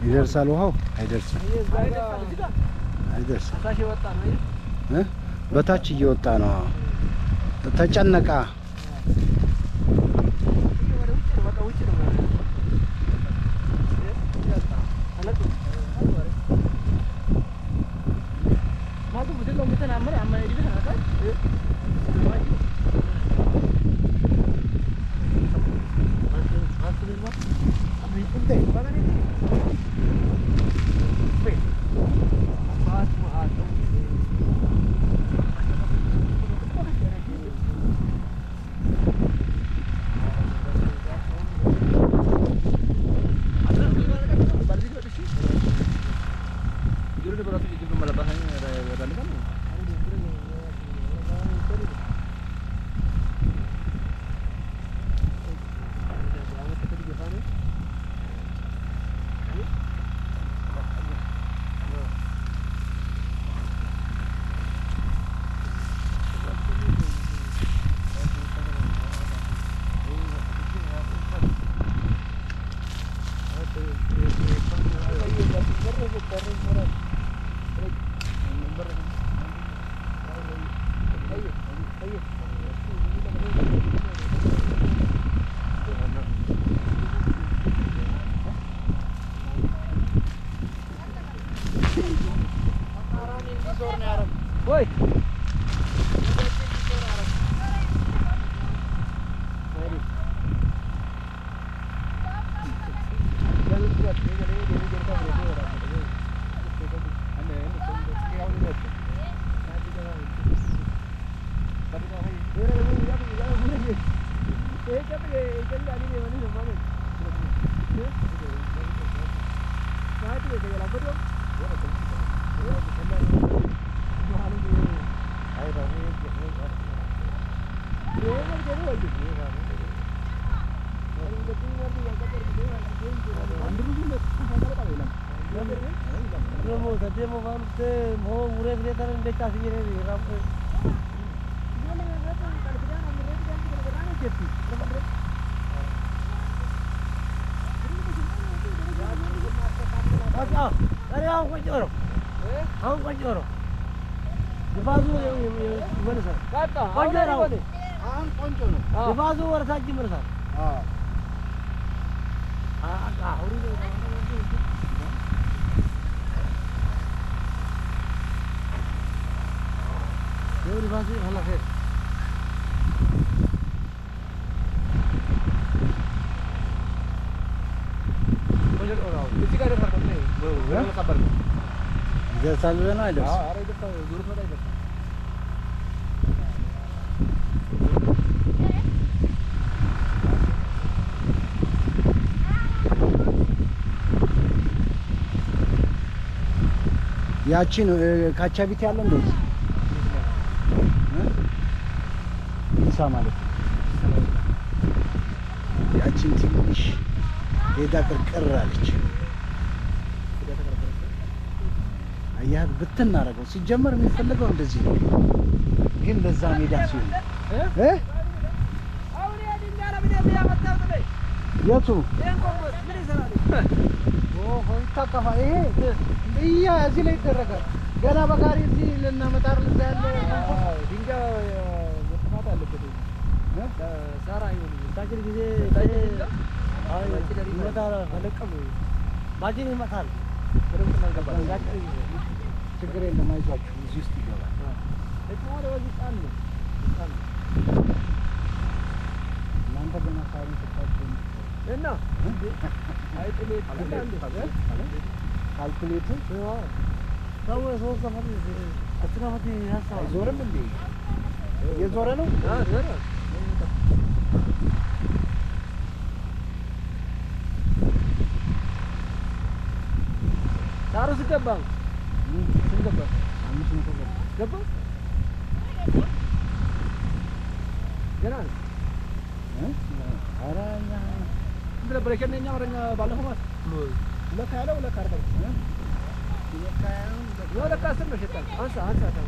ይደርሳል ውሃው አይደርስም አይደርስም በታች እየወጣ ነው ተጨነቃ Salvena አይደርስ ያቺን ካቻቢት ያለው እንደዚህ እንሳ ማለት ያቺን ትንሽ ሄዳ ቅርቅር አለች አያት ብትናረገው ሲጀመር የሚፈልገው እንደዚህ ነው ግን ለዛ ሜዳ ሲሆን አሁን ያድኛላ ምን ያመጣው ነው የቱ ምን ይሰራል ሆይ ታቀፋ ይሄ እዚህ ላይ ይደረጋል ገና በጋሪ እዚህ ለናመጣር ለዛ ያለ ድንጋይ መጥፋት አለበት ሳራ ይሁን ታጅር ጊዜ አይ ይመጣል ፈለቀም ማጂን ይመጣል በደንብ እናገባለን ችግር የለም አይዟችሁ እዚህ ውስጥ ይገባል ለማረ ወዚህ ጣል ነው እናንተ ገና ሳይን ተጣጣችሁ እና አይጥሌት ካልኩሌት ታው ሰው ሰፈር አጥራፈት ያሳው ዞረም እንዴ የዞረ ነው ዞረ ታሩ ሲገባ ሲገባ አምስት ነው ገባ ገና አራኛ እንደ ብሬከኛ ወረኛ ባለፈው ማለት ለካለው ለካርደው ለካለው ለካስር ነው ሸጣ አንሳ ታው